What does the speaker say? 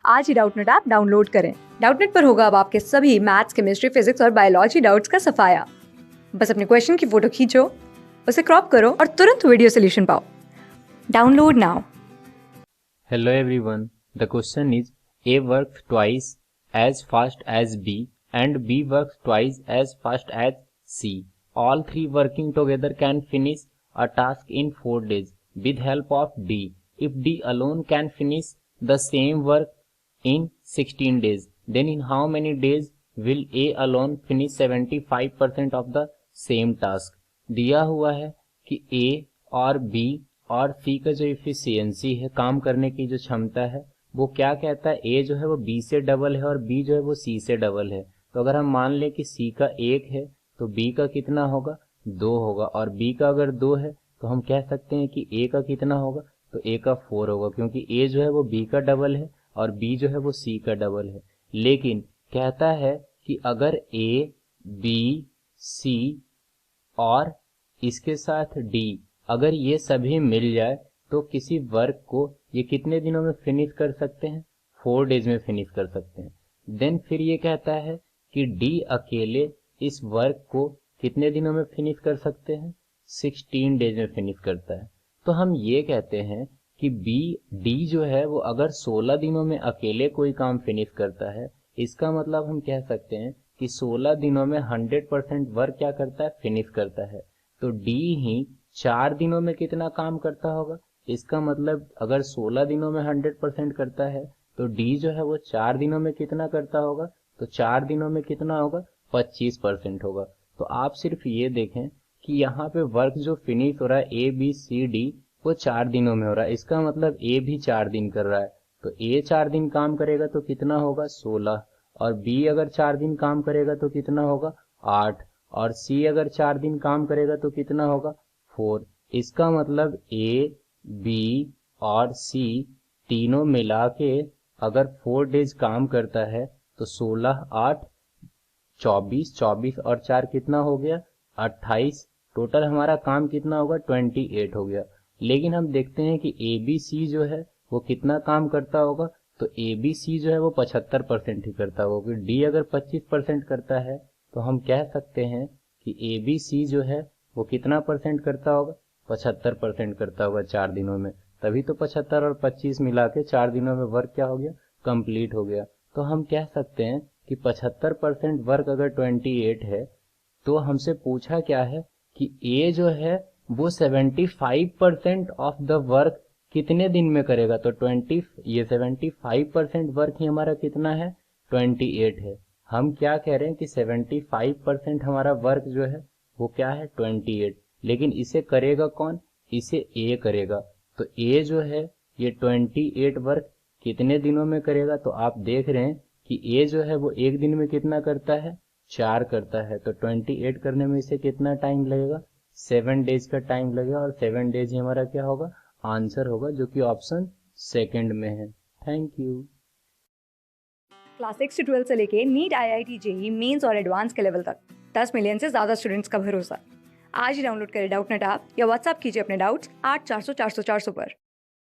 आज ही Doubtnut app download करें। Doubtnut पर होगा अब आपके सभी मैथ्स, केमिस्ट्री, फिजिक्स और बायोलॉजी डाउट्स का सफाया। बस अपने क्वेश्चन की फोटो खींचो, उसे क्रॉप करो और तुरंत वीडियो सोल्यूशन पाओ। Download now. Hello everyone. The question is A works twice as fast as B and B works twice as fast as C. All three working together can finish a task in 4 days with help of D. If D alone can finish the same work in 16 days, then in how many days will A alone finish 75% of the same task? दिया हुआ है कि A और B और C का जो efficiency है, काम करने की जो क्षमता है, वो क्या कहता है, A जो है वो B से डबल है और B जो है वो C से डबल है। तो अगर हम मान लें कि C का 1 है तो B का कितना होगा, 2 होगा, और B का अगर 2 है तो हम कह सकते हैं कि A का कितना होगा, तो A का 4 होगा, क्योंकि A जो है वो B का डबल है और B जो है वो C का डबल है। लेकिन कहता है कि अगर A, B, C और इसके साथ D, अगर ये सभी मिल जाए तो किसी वर्क को ये कितने दिनों में फिनिश कर सकते हैं, 4 डेज में फिनिश कर सकते हैं। देन फिर ये कहता है कि D अकेले इस वर्क को कितने दिनों में फिनिश कर सकते हैं, 16 डेज में फिनिश करता है। तो हम ये कहते हैं कि D जो है वो अगर 16 दिनों में अकेले कोई काम फिनिश करता है, इसका मतलब हम कह सकते हैं कि 16 दिनों में 100% वर्क क्या करता है, फिनिश करता है। तो D ही 4 दिनों में कितना काम करता होगा, इसका मतलब अगर 16 दिनों में 100% करता है तो D जो है वो 4 दिनों में कितना करता होगा, तो 4 दिनों में कितना होगा, 25% होगा। तो आप सिर्फ ये देखें कि यहाँ पे वर्क जो फिनिश हो रहा है ABCD वो 4 दिनों में हो रहा है, इसका मतलब A भी 4 दिन कर रहा है। तो A 4 दिन काम करेगा तो कितना होगा, 16, और B अगर 4 दिन काम करेगा तो कितना होगा, 8, और C अगर 4 दिन काम करेगा तो कितना होगा, 4। इसका मतलब A, B और C तीनों मिला के अगर 4 डेज काम करता है तो 16, 8, 24, 24 और 4 कितना हो गया, 28। टोटल हमारा काम कितना होगा, 28 हो गया। लेकिन हम देखते हैं कि ABC जो है वो कितना काम करता होगा, तो ABC जो है वो 75% ही करता होगा, क्योंकि D अगर 25% करता है तो हम कह सकते हैं कि ABC जो है वो कितना परसेंट करता होगा, 75% करता होगा 4 दिनों में। तभी तो 75 और 25 मिला के 4 दिनों में वर्क क्या हो गया, कंप्लीट हो गया। तो हम कह सकते हैं कि 75% वर्क अगर 28 है तो हमसे पूछा क्या है कि A जो है वो 75% ऑफ द वर्क कितने दिन में करेगा, तो 75% वर्क ही हमारा कितना है, 28 है। हम क्या कह रहे हैं कि 75% हमारा वर्क जो है वो क्या है, 28। लेकिन इसे करेगा कौन, इसे A करेगा। तो A जो है ये 28 वर्क कितने दिनों में करेगा, तो आप देख रहे हैं कि A जो है वो एक दिन में कितना करता है, 4 करता है। तो 28 करने में इसे कितना टाइम लगेगा, 7 डेज का टाइम लगेगा, और 7 डेज ही हमारा क्या होगा, आंसर होगा, जो कि ऑप्शन सेकंड में है। Thank you. क्लास 6 से 12 से लेके नीट, IIT, JEE मेंस और एडवांस के लेवल तक 10 मिलियन से ज्यादा स्टूडेंट्स का भरोसा। आज ही डाउनलोड करें डाउटनेट ऐप या व्हाट्सएप कीजिए अपने डाउट्स 8400 400 400 पर।